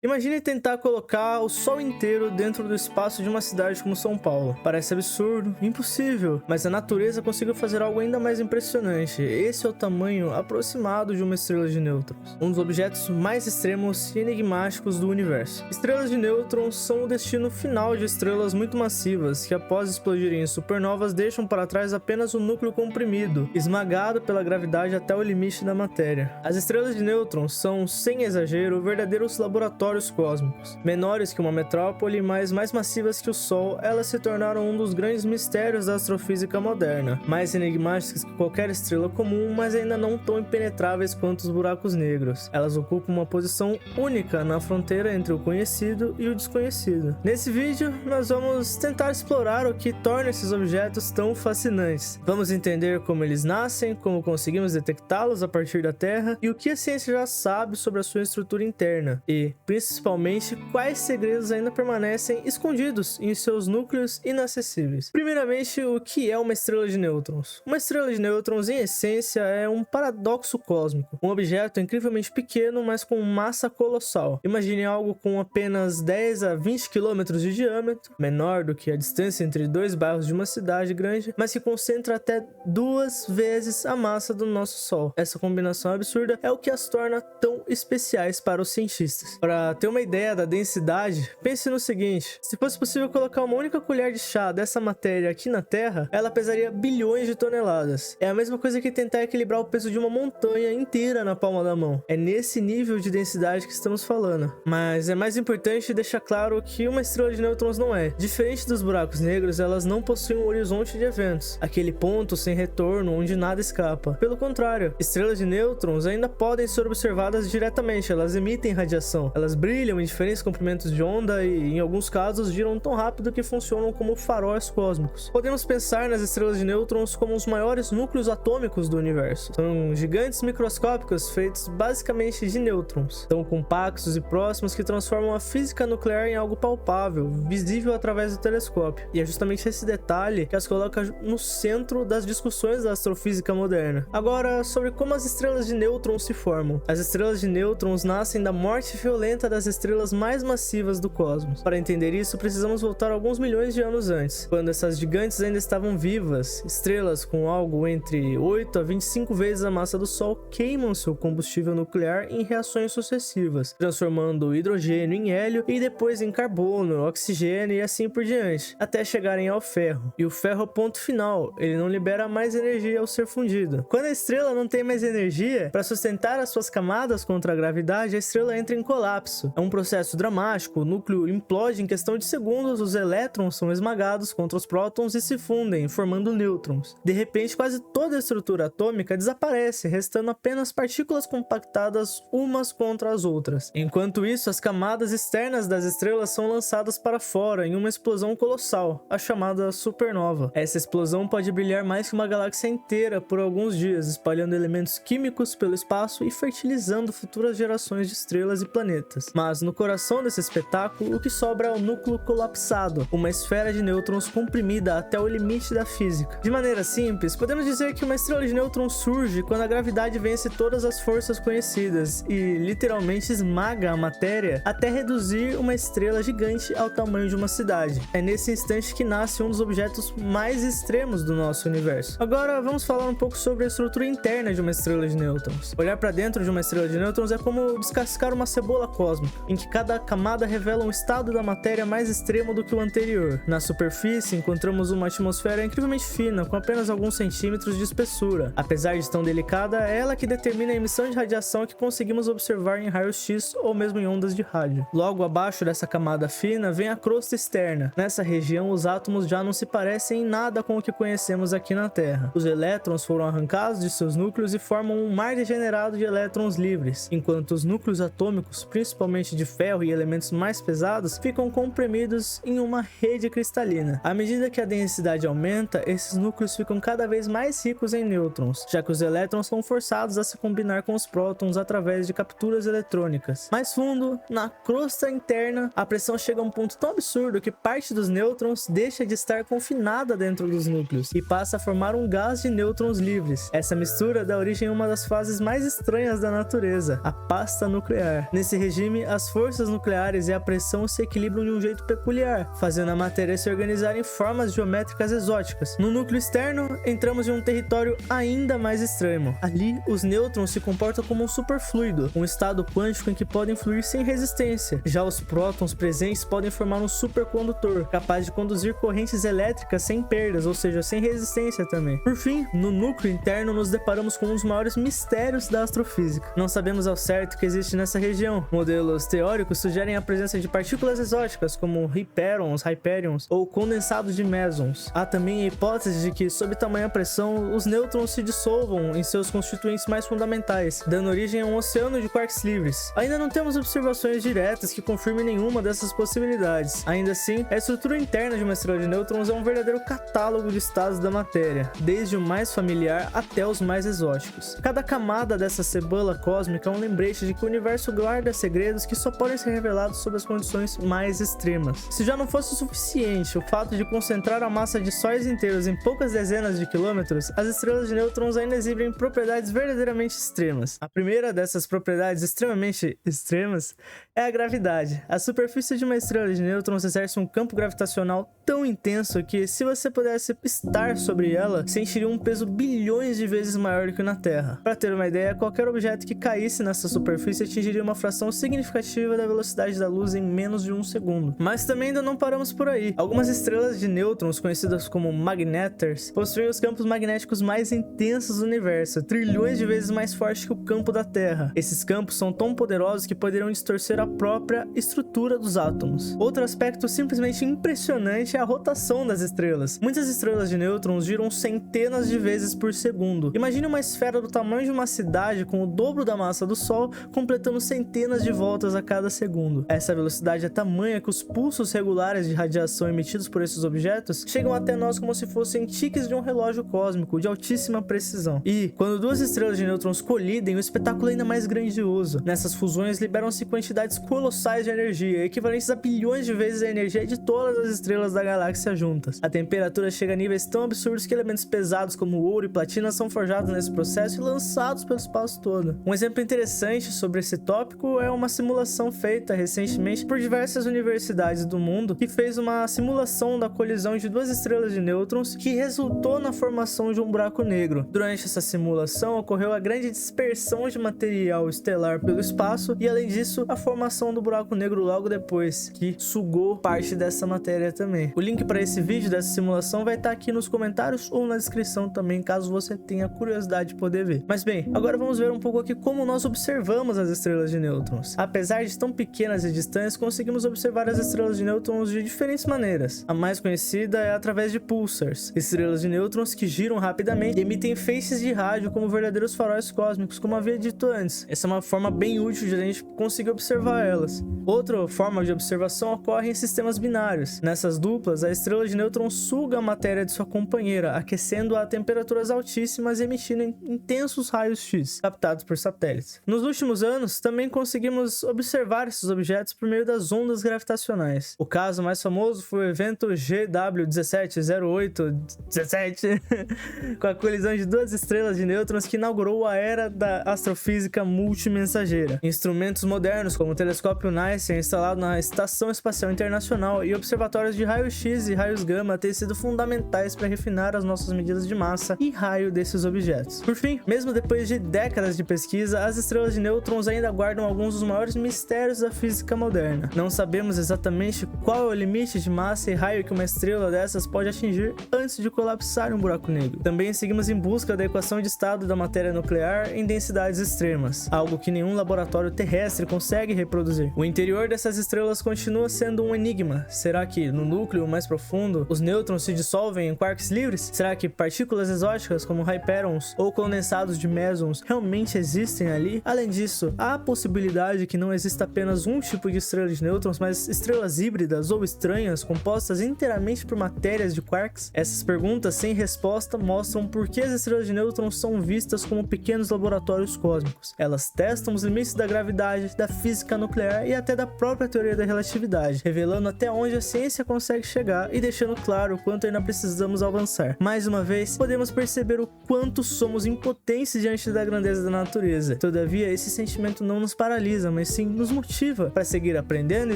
Imagine tentar colocar o Sol inteiro dentro do espaço de uma cidade como São Paulo. Parece absurdo, impossível, mas a natureza conseguiu fazer algo ainda mais impressionante. Esse é o tamanho aproximado de uma estrela de nêutrons, um dos objetos mais extremos e enigmáticos do universo. Estrelas de nêutrons são o destino final de estrelas muito massivas, que após explodirem em supernovas deixam para trás apenas um núcleo comprimido, esmagado pela gravidade até o limite da matéria. As estrelas de nêutrons são, sem exagero, verdadeiros laboratórios cósmicos. Menores que uma metrópole, mas mais massivas que o Sol, elas se tornaram um dos grandes mistérios da astrofísica moderna. Mais enigmáticas que qualquer estrela comum, mas ainda não tão impenetráveis quanto os buracos negros. Elas ocupam uma posição única na fronteira entre o conhecido e o desconhecido. Nesse vídeo, nós vamos tentar explorar o que torna esses objetos tão fascinantes. Vamos entender como eles nascem, como conseguimos detectá-los a partir da Terra e o que a ciência já sabe sobre a sua estrutura interna. E, principalmente, quais segredos ainda permanecem escondidos em seus núcleos inacessíveis. Primeiramente, o que é uma estrela de nêutrons? Uma estrela de nêutrons, em essência, é um paradoxo cósmico, um objeto incrivelmente pequeno, mas com massa colossal. Imagine algo com apenas 10 a 20 km de diâmetro, menor do que a distância entre dois bairros de uma cidade grande, mas que concentra até 2 vezes a massa do nosso Sol. Essa combinação absurda é o que as torna tão especiais para os cientistas. Para ter uma ideia da densidade, pense no seguinte: se fosse possível colocar uma única colher de chá dessa matéria aqui na Terra, ela pesaria bilhões de toneladas. É a mesma coisa que tentar equilibrar o peso de uma montanha inteira na palma da mão. É nesse nível de densidade que estamos falando. Mas é mais importante deixar claro que uma estrela de nêutrons não é. Diferente dos buracos negros, elas não possuem um horizonte de eventos, aquele ponto sem retorno onde nada escapa. Pelo contrário, estrelas de nêutrons ainda podem ser observadas diretamente, elas emitem radiação. Elas brilham em diferentes comprimentos de onda e, em alguns casos, giram tão rápido que funcionam como faróis cósmicos. Podemos pensar nas estrelas de nêutrons como os maiores núcleos atômicos do universo. São gigantes microscópicos feitos basicamente de nêutrons, tão compactos e próximos que transformam a física nuclear em algo palpável, visível através do telescópio. E é justamente esse detalhe que as coloca no centro das discussões da astrofísica moderna. Agora, sobre como as estrelas de nêutrons se formam. As estrelas de nêutrons nascem da morte violenta das estrelas mais massivas do cosmos. Para entender isso, precisamos voltar alguns milhões de anos antes, quando essas gigantes ainda estavam vivas. Estrelas com algo entre 8 a 25 vezes a massa do Sol queimam seu combustível nuclear em reações sucessivas, transformando o hidrogênio em hélio e depois em carbono, oxigênio e assim por diante, até chegarem ao ferro. E o ferro é o ponto final, ele não libera mais energia ao ser fundido. Quando a estrela não tem mais energia para sustentar as suas camadas contra a gravidade, a estrela entra em colapso. É um processo dramático, o núcleo implode em questão de segundos, os elétrons são esmagados contra os prótons e se fundem, formando nêutrons. De repente, quase toda a estrutura atômica desaparece, restando apenas partículas compactadas umas contra as outras. Enquanto isso, as camadas externas das estrelas são lançadas para fora em uma explosão colossal, a chamada supernova. Essa explosão pode brilhar mais que uma galáxia inteira por alguns dias, espalhando elementos químicos pelo espaço e fertilizando futuras gerações de estrelas e planetas. Mas no coração desse espetáculo, o que sobra é o núcleo colapsado, uma esfera de nêutrons comprimida até o limite da física. De maneira simples, podemos dizer que uma estrela de nêutrons surge quando a gravidade vence todas as forças conhecidas e literalmente esmaga a matéria até reduzir uma estrela gigante ao tamanho de uma cidade. É nesse instante que nasce um dos objetos mais extremos do nosso universo. Agora vamos falar um pouco sobre a estrutura interna de uma estrela de nêutrons. Olhar para dentro de uma estrela de nêutrons é como descascar uma cebola cósmica, em que cada camada revela um estado da matéria mais extremo do que o anterior. Na superfície, encontramos uma atmosfera incrivelmente fina, com apenas alguns centímetros de espessura. Apesar de tão delicada, é ela que determina a emissão de radiação que conseguimos observar em raios-x ou mesmo em ondas de rádio. Logo abaixo dessa camada fina vem a crosta externa. Nessa região, os átomos já não se parecem em nada com o que conhecemos aqui na Terra. Os elétrons foram arrancados de seus núcleos e formam um mar degenerado de elétrons livres, enquanto os núcleos atômicos, principalmente de ferro e elementos mais pesados, ficam comprimidos em uma rede cristalina. À medida que a densidade aumenta, esses núcleos ficam cada vez mais ricos em nêutrons, já que os elétrons são forçados a se combinar com os prótons através de capturas eletrônicas. Mais fundo, na crosta interna, a pressão chega a um ponto tão absurdo que parte dos nêutrons deixa de estar confinada dentro dos núcleos e passa a formar um gás de nêutrons livres. Essa mistura dá origem a uma das fases mais estranhas da natureza, a pasta nuclear. Nesse regime sublime, as forças nucleares e a pressão se equilibram de um jeito peculiar, fazendo a matéria se organizar em formas geométricas exóticas. No núcleo externo, entramos em um território ainda mais extremo. Ali, os nêutrons se comportam como um superfluido, um estado quântico em que podem fluir sem resistência. Já os prótons presentes podem formar um supercondutor, capaz de conduzir correntes elétricas sem perdas, ou seja, sem resistência também. Por fim, no núcleo interno nos deparamos com um dos maiores mistérios da astrofísica. Não sabemos ao certo o que existe nessa região. Modelos teóricos sugerem a presença de partículas exóticas, como hiperons, hyperions ou condensados de mesons. Há também a hipótese de que, sob tamanha pressão, os nêutrons se dissolvam em seus constituintes mais fundamentais, dando origem a um oceano de quarks livres. Ainda não temos observações diretas que confirmem nenhuma dessas possibilidades. Ainda assim, a estrutura interna de uma estrela de nêutrons é um verdadeiro catálogo de estados da matéria, desde o mais familiar até os mais exóticos. Cada camada dessa cebola cósmica é um lembrete de que o universo guarda segredos que só podem ser revelados sob as condições mais extremas. Se já não fosse o suficiente o fato de concentrar a massa de sóis inteiros em poucas dezenas de quilômetros, as estrelas de nêutrons ainda exibem propriedades verdadeiramente extremas. A primeira dessas propriedades extremamente extremas é a gravidade. A superfície de uma estrela de nêutrons exerce um campo gravitacional tão intenso que, se você pudesse estar sobre ela, sentiria um peso bilhões de vezes maior que na Terra. Para ter uma ideia, qualquer objeto que caísse nessa superfície atingiria uma fração significativa da velocidade da luz em menos de um segundo. Mas também ainda não paramos por aí. Algumas estrelas de nêutrons, conhecidas como magnetars, possuem os campos magnéticos mais intensos do universo, trilhões de vezes mais fortes que o campo da Terra. Esses campos são tão poderosos que poderiam distorcer a própria estrutura dos átomos. Outro aspecto simplesmente impressionante é a rotação das estrelas. Muitas estrelas de nêutrons giram centenas de vezes por segundo. Imagine uma esfera do tamanho de uma cidade com o dobro da massa do Sol, completando centenas de voltas a cada segundo. Essa velocidade é tamanha que os pulsos regulares de radiação emitidos por esses objetos chegam até nós como se fossem tiques de um relógio cósmico de altíssima precisão. E, quando duas estrelas de nêutrons colidem, o espetáculo é ainda mais grandioso. Nessas fusões liberam-se quantidades colossais de energia, equivalentes a bilhões de vezes a energia de todas as estrelas da galáxia juntas. A temperatura chega a níveis tão absurdos que elementos pesados como ouro e platina são forjados nesse processo e lançados pelo espaço todo. Um exemplo interessante sobre esse tópico é uma simulação feita recentemente por diversas universidades do mundo, que fez uma simulação da colisão de duas estrelas de nêutrons que resultou na formação de um buraco negro. Durante essa simulação ocorreu a grande dispersão de material estelar pelo espaço e, além disso, a formação do buraco negro logo depois, que sugou parte dessa matéria também. O link para esse vídeo dessa simulação vai estar aqui nos comentários ou na descrição também, caso você tenha curiosidade de poder ver. Mas bem, agora vamos ver um pouco aqui como nós observamos as estrelas de nêutrons. Apesar de tão pequenas e distantes, conseguimos observar as estrelas de nêutrons de diferentes maneiras. A mais conhecida é através de pulsars, estrelas de nêutrons que giram rapidamente e emitem feixes de rádio como verdadeiros faróis cósmicos, como havia dito antes. Essa é uma forma bem útil de a gente conseguir observar elas. Outra forma de observação ocorre em sistemas binários. Nessas duplas, a estrela de nêutrons suga a matéria de sua companheira, aquecendo-a a temperaturas altíssimas e emitindo intensos raios X, captados por satélites. Nos últimos anos, também conseguimos observar esses objetos por meio das ondas gravitacionais. O caso mais famoso foi o evento GW170817, com a colisão de duas estrelas de nêutrons que inaugurou a era da astrofísica multimensageira. Instrumentos modernos, como o telescópio NICE, instalado na Estação Espacial Internacional, e observatórios de raios-x e raios gama têm sido fundamentais para refinar as nossas medidas de massa e raio desses objetos. Por fim, mesmo depois de décadas de pesquisa, as estrelas de nêutrons ainda guardam alguns dos maiores mistérios da física moderna. Não sabemos exatamente qual é o limite de massa e raio que uma estrela dessas pode atingir antes de colapsar em um buraco negro. Também seguimos em busca da equação de estado da matéria nuclear em densidades extremas, algo que nenhum laboratório terrestre consegue reproduzir. O interior dessas estrelas continua sendo um enigma. Será que, no núcleo mais profundo, os nêutrons se dissolvem em quarks livres? Será que partículas exóticas como hyperons ou condensados de mesons realmente existem ali? Além disso, há a possibilidade que não exista apenas um tipo de estrela de nêutrons, mas estrelas híbridas ou estranhas compostas inteiramente por matérias de quarks? Essas perguntas sem resposta mostram por que as estrelas de nêutrons são vistas como pequenos laboratórios cósmicos. Elas testam os limites da gravidade, da física nuclear e até da própria teoria da relatividade, revelando até onde a ciência consegue chegar e deixando claro o quanto ainda precisamos avançar. Mais uma vez, podemos perceber o quanto somos impotentes diante da grandeza da natureza. Todavia, esse sentimento não nos paralisa, mas sim nos motiva para seguir aprendendo e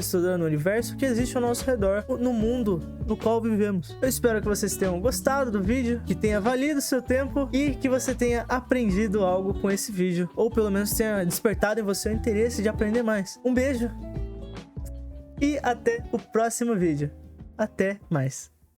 estudando o universo que existe ao nosso redor, no mundo no qual vivemos. Eu espero que vocês tenham gostado do vídeo, que tenha valido seu tempo e que você tenha aprendido algo com esse vídeo, ou pelo menos tenha despertado em você o interesse de aprender mais. Um beijo e até o próximo vídeo. Até mais.